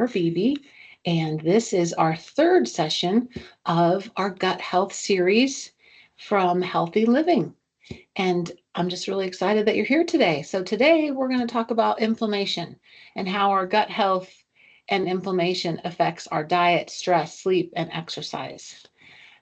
Dr. Vivi, and this is our third session of our gut health series from Healthy Living. And I'm just really excited that you're here today. So, today we're going to talk about inflammation and how our gut health and inflammation affects our diet, stress, sleep, and exercise.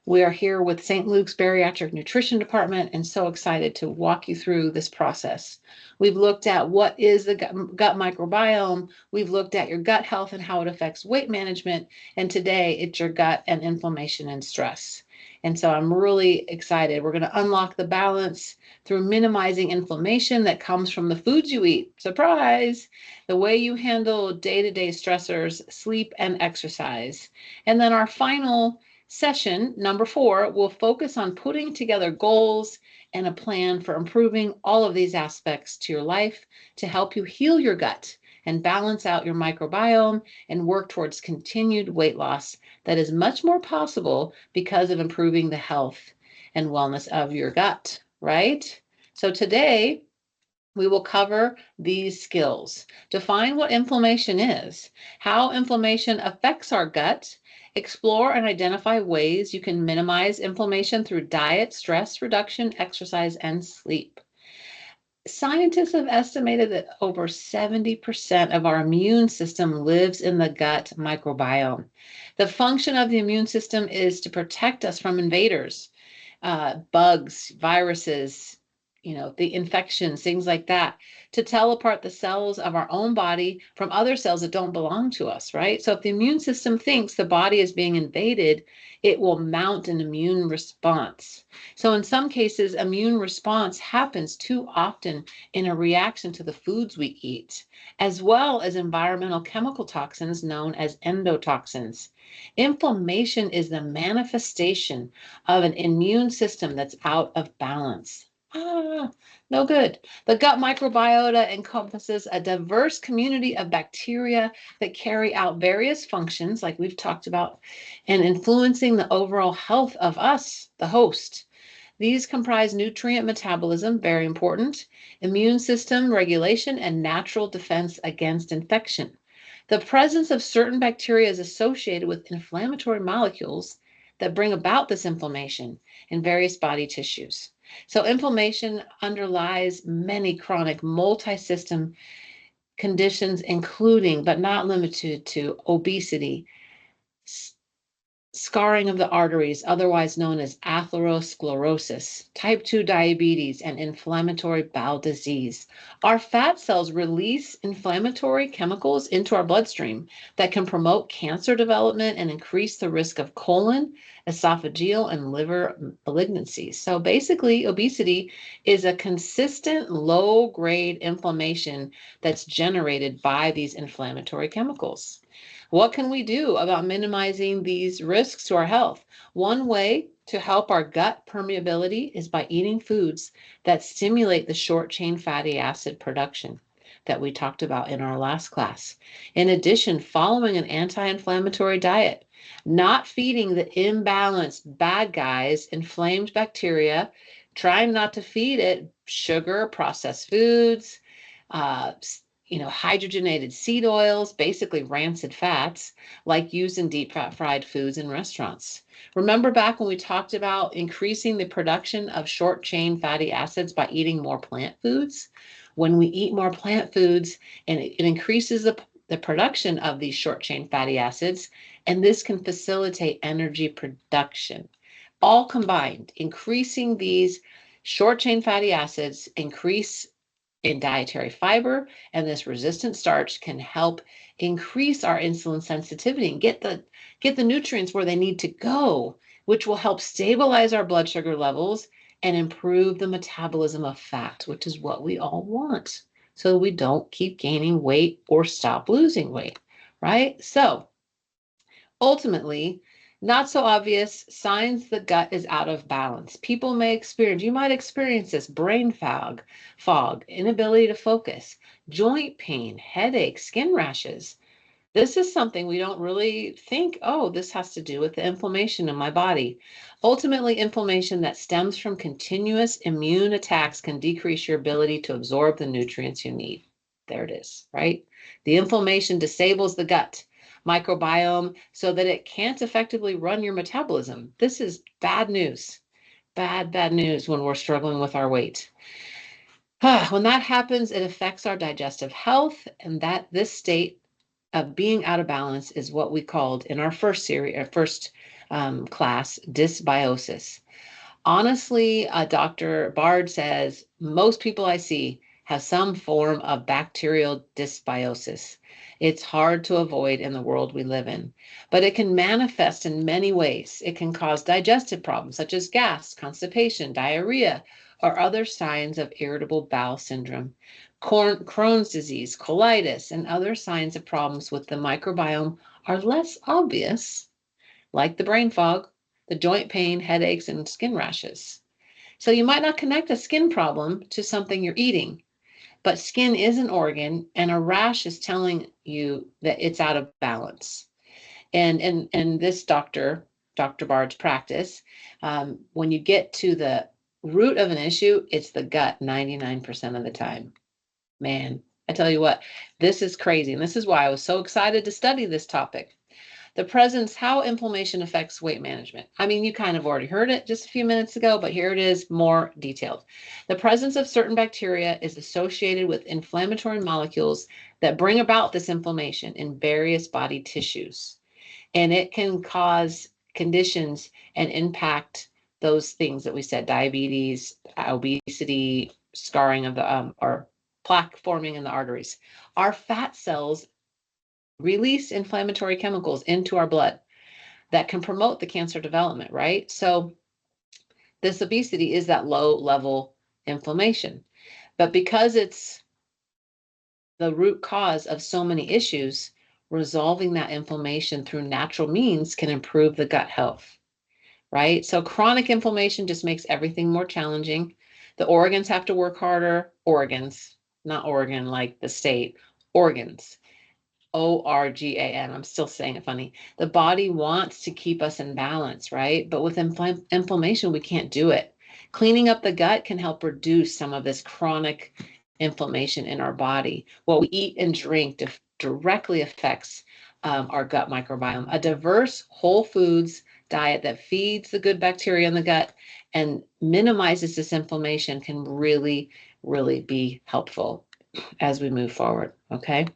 We are here with St. Luke's Bariatric Nutrition Department and so excited to walk you through this process. We've looked at what is the gut microbiome. We've looked at your gut health and how it affects weight management. And today it's your gut and inflammation and stress. And so I'm really excited. We're going to unlock the balance through minimizing inflammation that comes from the foods you eat. Surprise! The way you handle day-to-day stressors, sleep, and exercise. And then our final session, number 4, will focus on putting together goals and a plan for improving all of these aspects to your life to help you heal your gut and balance out your microbiome and work towards continued weight loss that is much more possible because of improving the health and wellness of your gut, right? So today, we will cover these skills. Define what inflammation is, how inflammation affects our gut, explore and identify ways you can minimize inflammation through diet, stress reduction, exercise, and sleep. Scientists have estimated that over 70% of our immune system lives in the gut microbiome. The function of the immune system is to protect us from invaders, bugs, viruses, the infections, things like that, to tell apart the cells of our own body from other cells that don't belong to us, right? So if the immune system thinks the body is being invaded, it will mount an immune response. So in some cases, immune response happens too often in a reaction to the foods we eat, as well as environmental chemical toxins known as endotoxins. Inflammation is the manifestation of an immune system that's out of balance. No good. The gut microbiota encompasses a diverse community of bacteria that carry out various functions, like we've talked about, and influencing the overall health of us, the host. These comprise nutrient metabolism, very important, immune system regulation, and natural defense against infection. The presence of certain bacteria is associated with inflammatory molecules that bring about this inflammation in various body tissues. So inflammation underlies many chronic multi-system conditions, including but not limited to obesity, scarring of the arteries, otherwise known as atherosclerosis, type 2 diabetes, and inflammatory bowel disease. Our fat cells release inflammatory chemicals into our bloodstream that can promote cancer development and increase the risk of colon, esophageal, and liver malignancies. So basically, obesity is a consistent low-grade inflammation that's generated by these inflammatory chemicals. What can we do about minimizing these risks to our health? One way to help our gut permeability is by eating foods that stimulate the short chain fatty acid production that we talked about in our last class. In addition, following an anti-inflammatory diet, not feeding the imbalanced bad guys, inflamed bacteria, trying not to feed it sugar, processed foods, uh, hydrogenated seed oils, basically rancid fats, like used in deep fat fried foods in restaurants. Remember back when we talked about increasing the production of short chain fatty acids by eating more plant foods? When we eat more plant foods, and it increases the production of these short chain fatty acids, and this can facilitate energy production. All combined, increasing these short chain fatty acids increase in dietary fiber, and this resistant starch can help increase our insulin sensitivity and get the nutrients where they need to go, which will help stabilize our blood sugar levels and improve the metabolism of fat, which is what we all want, so we don't keep gaining weight or stop losing weight, right? So ultimately, not so obvious signs the gut is out of balance. You might experience this brain fog, inability to focus, joint pain, headache, skin rashes. This is something we don't really think, oh, this has to do with the inflammation in my body. Ultimately, inflammation that stems from continuous immune attacks can decrease your ability to absorb the nutrients you need. There it is, right? The inflammation disables the gut, microbiome so that it can't effectively run your metabolism. This is bad news. Bad news when we're struggling with our weight. When that happens, it affects our digestive health, and that this state of being out of balance is what we called in our first series, our first class, dysbiosis. Honestly, Dr. Bard says most people I see have some form of bacterial dysbiosis. It's hard to avoid in the world we live in, but it can manifest in many ways. It can cause digestive problems such as gas, constipation, diarrhea, or other signs of irritable bowel syndrome. Crohn's disease, colitis, and other signs of problems with the microbiome are less obvious, like the brain fog, the joint pain, headaches, and skin rashes. So you might not connect a skin problem to something you're eating, but skin is an organ, and a rash is telling you that it's out of balance. And in this Dr. Bard's practice, when you get to the root of an issue, it's the gut 99% of the time. Man, I tell you what, this is crazy. And this is why I was so excited to study this topic. The presence, how inflammation affects weight management. I mean, you kind of already heard it just a few minutes ago, but here it is more detailed. The presence of certain bacteria is associated with inflammatory molecules that bring about this inflammation in various body tissues. And it can cause conditions and impact those things that we said, diabetes, obesity, scarring of the, or plaque forming in the arteries. Our fat cells release inflammatory chemicals into our blood that can promote the cancer development, right? So this obesity is that low level inflammation. But because it's the root cause of so many issues, resolving that inflammation through natural means can improve the gut health, right? So chronic inflammation just makes everything more challenging. The organs have to work harder. Organs, not Oregon like the state, organs. Organ. I'm still saying it funny. The body wants to keep us in balance, right? But with inflammation, we can't do it. Cleaning up the gut can help reduce some of this chronic inflammation in our body. What we eat and drink directly affects our gut microbiome. A diverse whole foods diet that feeds the good bacteria in the gut and minimizes this inflammation can really, really be helpful as we move forward, okay?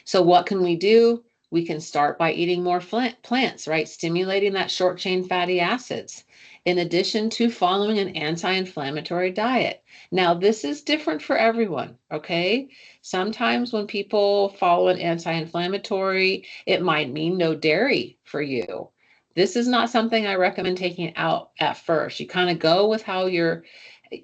So what can we do? We can start by eating more plants, right? Stimulating that short chain fatty acids, in addition to following an anti-inflammatory diet. Now, this is different for everyone, okay? Sometimes when people follow an anti-inflammatory, it might mean no dairy for you. This is not something I recommend taking out at first. You kind of go with how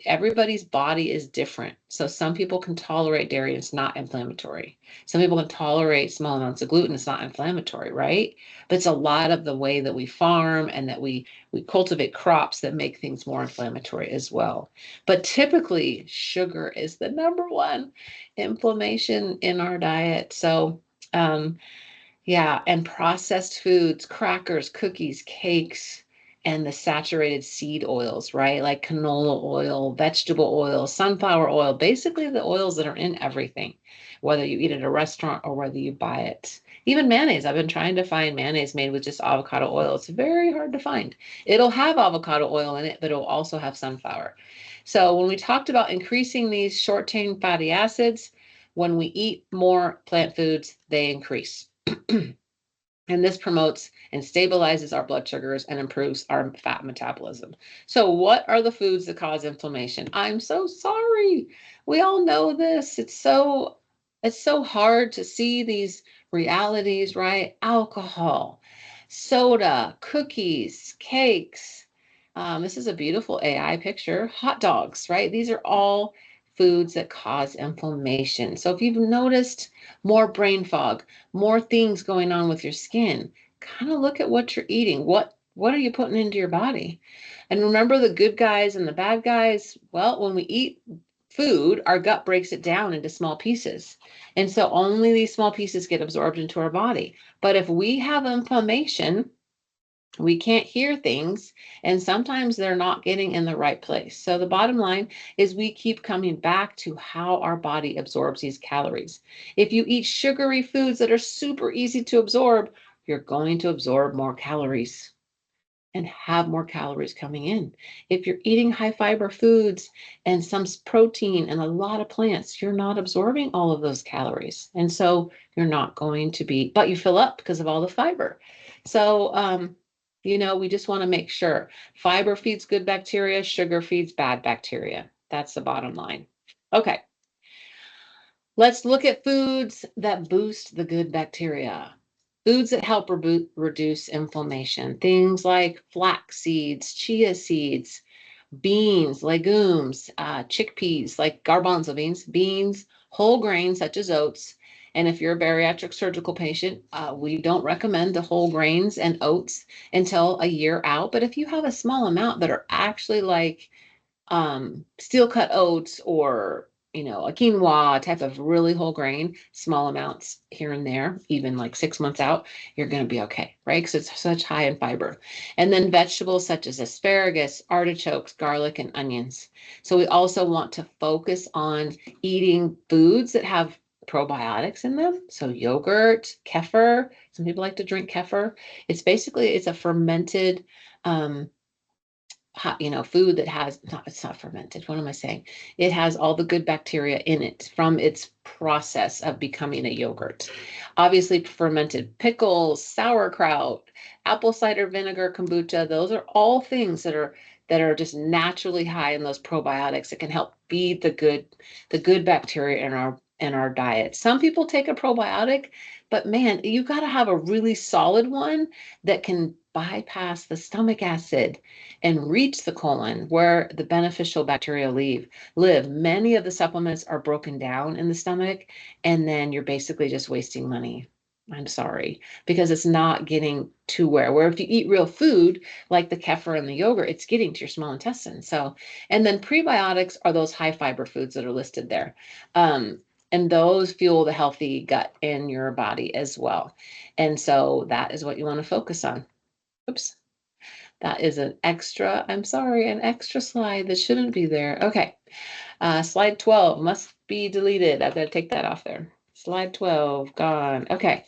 everybody's body is different. So some people can tolerate dairy, it's not inflammatory. Some people can tolerate small amounts of gluten, it's not inflammatory, right? But it's a lot of the way that we farm and that we cultivate crops that make things more inflammatory as well. But typically, sugar is the number one inflammation in our diet. So, yeah, and processed foods, crackers, cookies, cakes, and the saturated seed oils, right? Like canola oil, vegetable oil, sunflower oil, basically the oils that are in everything, whether you eat at a restaurant or whether you buy it. Even mayonnaise. I've been trying to find mayonnaise made with just avocado oil. It's very hard to find. It'll have avocado oil in it, but it'll also have sunflower. So when we talked about increasing these short chain fatty acids, when we eat more plant foods, they increase. And this promotes and stabilizes our blood sugars and improves our fat metabolism. So what are the foods that cause inflammation? I'm so sorry. We all know this. It's so hard to see these realities, right? Alcohol, soda, cookies, cakes. This is a beautiful AI picture. Hot dogs, right? These are all foods that cause inflammation. So if you've noticed more brain fog, more things going on with your skin, kind of look at what you're eating. What are you putting into your body? And remember the good guys and the bad guys? Well, when we eat food, our gut breaks it down into small pieces. And so only these small pieces get absorbed into our body. But if we have inflammation, We can't hear things, and sometimes they're not getting in the right place. So the bottom line is we keep coming back to how our body absorbs these calories. If you eat sugary foods that are super easy to absorb, you're going to absorb more calories and have more calories coming in. If you're eating high fiber foods and some protein and a lot of plants, you're not absorbing all of those calories. And so you're not going to be, but you fill up because of all the fiber. So, we just want to make sure fiber feeds good bacteria, sugar feeds bad bacteria. That's the bottom line. Okay, let's look at foods that boost the good bacteria. Foods that help reduce inflammation. Things like flax seeds, chia seeds, beans, legumes, chickpeas like garbanzo beans, whole grains such as oats. And if you're a bariatric surgical patient, we don't recommend the whole grains and oats until a year out. But if you have a small amount that are actually like steel cut oats or a quinoa type of really whole grain, small amounts here and there, even like 6 months out, you're going to be okay, right? Because it's such high in fiber. And then vegetables such as asparagus, artichokes, garlic, and onions. So we also want to focus on eating foods that have probiotics in them. So yogurt, kefir. Some people like to drink kefir. It's a fermented food that has not, it's not fermented. What am I saying? It has all the good bacteria in it from its process of becoming a yogurt. Obviously, fermented pickles, sauerkraut, apple cider vinegar, kombucha, those are all things that are just naturally high in those probiotics that can help feed the good bacteria in our diet. Some people take a probiotic, but man, you got to have a really solid one that can bypass the stomach acid and reach the colon where the beneficial bacteria live. Many of the supplements are broken down in the stomach, and then you're basically just wasting money. I'm sorry, because it's not getting to where if you eat real food like the kefir and the yogurt, it's getting to your small intestine. So, and then prebiotics are those high fiber foods that are listed there. And those fuel the healthy gut in your body as well. And so that is what you want to focus on. Oops. That is an extra slide that shouldn't be there. Okay. Slide 12 must be deleted. I've got to take that off there. Slide 12, gone. Okay.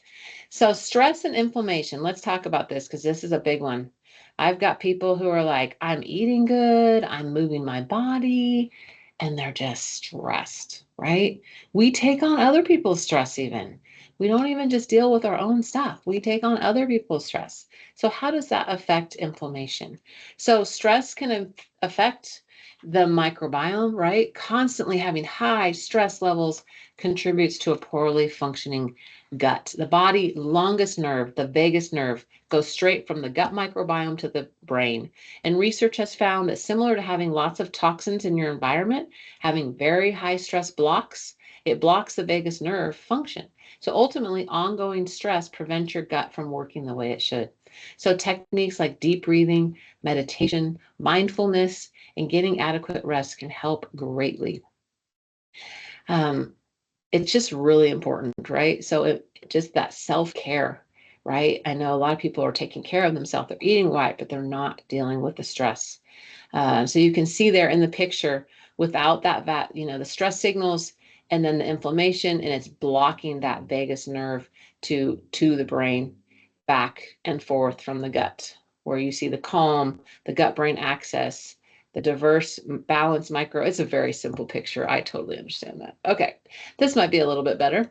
So stress and inflammation. Let's talk about this because this is a big one. I've got people who are like, I'm eating good, I'm moving my body, and they're just stressed, right? We take on other people's stress even. We don't even just deal with our own stuff. We take on other people's stress. So how does that affect inflammation? So stress can affect the microbiome, right? Constantly having high stress levels contributes to a poorly functioning gut. The body longest nerve, the vagus nerve, goes straight from the gut microbiome to the brain. And research has found that similar to having lots of toxins in your environment, having very high stress it blocks the vagus nerve function. So ultimately, ongoing stress prevents your gut from working the way it should. So techniques like deep breathing, meditation, mindfulness, and getting adequate rest can help greatly. It's just really important, right? So just that self-care, right? I know a lot of people are taking care of themselves. They're eating right, but they're not dealing with the stress. So you can see there in the picture without the stress signals and then the inflammation, and it's blocking that vagus nerve to the brain back and forth from the gut, where you see the calm, the gut brain axis, the diverse balanced micro. It's a very simple picture. I totally understand that. Okay, this might be a little bit better.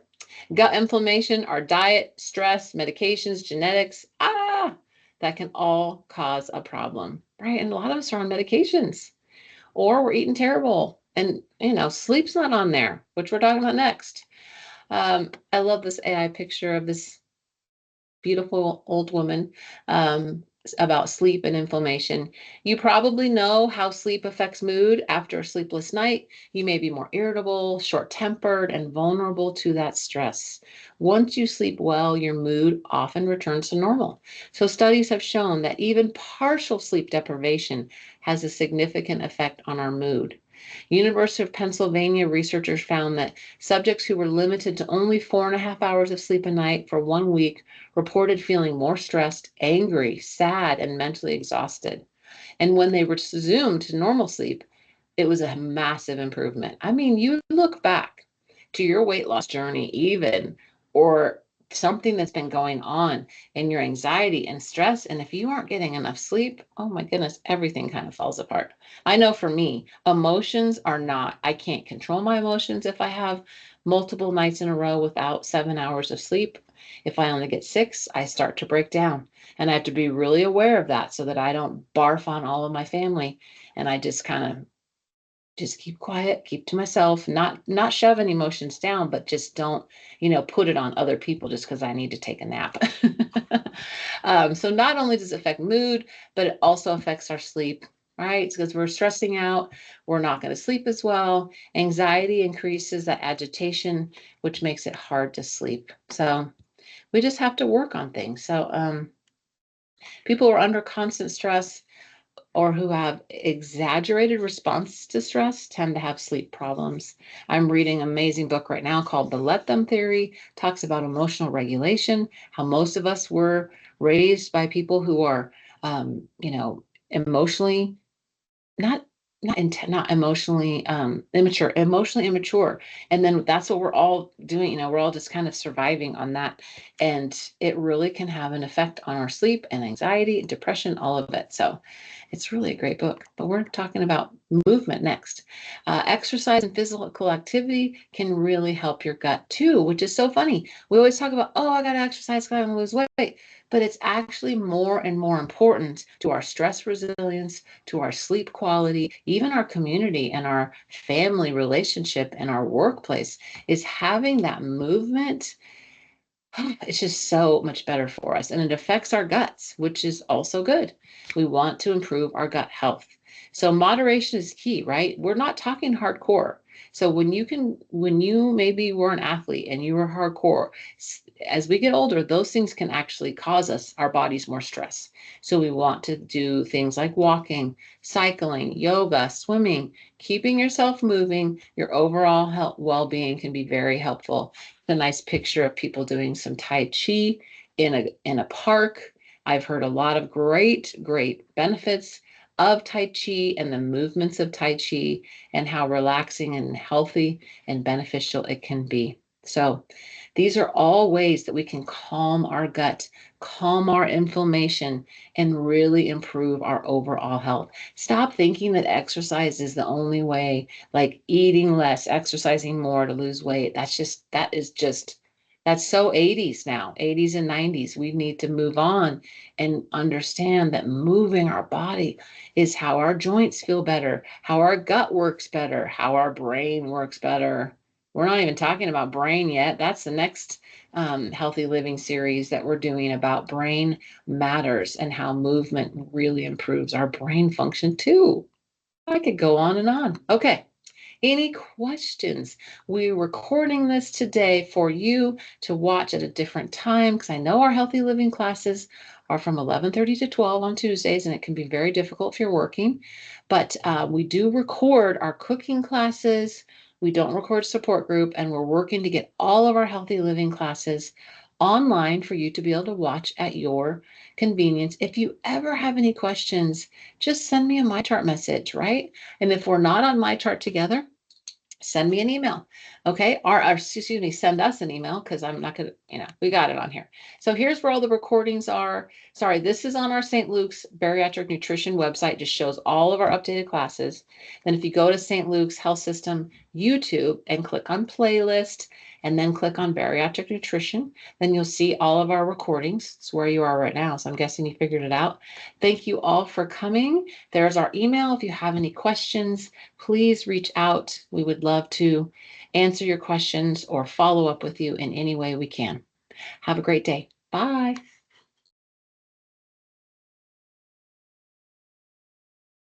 Gut inflammation, our diet, stress, medications, genetics, that can all cause a problem, right? And a lot of us are on medications or we're eating terrible. And, sleep's not on there, which we're talking about next. I love this AI picture of this beautiful old woman about sleep and inflammation. You probably know how sleep affects mood after a sleepless night. You may be more irritable, short-tempered, and vulnerable to that stress. Once you sleep well, your mood often returns to normal. So studies have shown that even partial sleep deprivation has a significant effect on our mood. University of Pennsylvania researchers found that subjects who were limited to only 4.5 hours of sleep a night for 1 week reported feeling more stressed, angry, sad, and mentally exhausted. And when they resumed to normal sleep, it was a massive improvement. I mean, you look back to your weight loss journey, even, or something that's been going on in your anxiety and stress. And if you aren't getting enough sleep, oh my goodness, everything kind of falls apart. I know for me, emotions are not, I can't control my emotions if I have multiple nights in a row without 7 hours of sleep. If I only get six, I start to break down. And I have to be really aware of that so that I don't barf on all of my family. And I just kind of just keep quiet, keep to myself, not shoving emotions down, but just don't, put it on other people just because I need to take a nap. So not only does it affect mood, but it also affects our sleep, right? Because we're stressing out, we're not going to sleep as well. Anxiety increases that agitation, which makes it hard to sleep. So we just have to work on things. So people who are under constant stress or who have exaggerated response to stress tend to have sleep problems. I'm reading an amazing book right now called The Let Them Theory, talks about emotional regulation, how most of us were raised by people who are, emotionally not not emotionally emotionally immature, and then that's what we're all doing. We're all just kind of surviving on that, and it really can have an effect on our sleep and anxiety, depression, all of it. So it's really a great book. But we're talking about movement next. Exercise and physical activity can really help your gut too, which is so funny. We always talk about, oh, I got to exercise because I want to lose weight, but it's actually more and more important to our stress resilience, to our sleep quality, even our community and our family relationship and our workplace, is having that movement. It's just so much better for us. And it affects our guts, which is also good. We want to improve our gut health. So moderation is key, right? We're not talking hardcore. So when you maybe were an athlete and you were hardcore, as we get older, those things can actually cause our bodies more stress. So we want to do things like walking, cycling, yoga, swimming, keeping yourself moving. Your overall health well-being can be very helpful. A nice picture of people doing some Tai Chi in a park. I've heard a lot of great benefits of Tai Chi and the movements of Tai Chi and how relaxing and healthy and beneficial it can be. So these are all ways that we can calm our gut, calm our inflammation, and really improve our overall health. Stop thinking that exercise is the only way, like eating less, exercising more to lose weight. That's so 80s now, 80s and 90s. We need to move on and understand that moving our body is how our joints feel better, how our gut works better, how our brain works better. We're not even talking about brain yet. That's the next healthy living series that we're doing about brain matters and how movement really improves our brain function too. I could go on and on. Okay. Any questions? We're recording this today for you to watch at a different time because I know our healthy living classes are from 11:30 to 12 on Tuesdays, and it can be very difficult if you're working. But we do record our cooking classes. We don't record support group, and we're working to get all of our healthy living classes online for you to be able to watch at your convenience. If you ever have any questions, just send me a MyChart message, right? And if we're not on MyChart together, send me an email. Okay. Or excuse me, send us an email because I'm not going to, we got it on here. So here's where all the recordings are. Sorry, this is on our St. Luke's Bariatric Nutrition website, just shows all of our updated classes. Then if you go to St. Luke's Health System YouTube and click on playlist and then click on Bariatric Nutrition, then you'll see all of our recordings. It's where you are right now. So I'm guessing you figured it out. Thank you all for coming. There's our email. If you have any questions, please reach out. We would love to answer your questions or follow up with you in any way we can. Have a great day. Bye.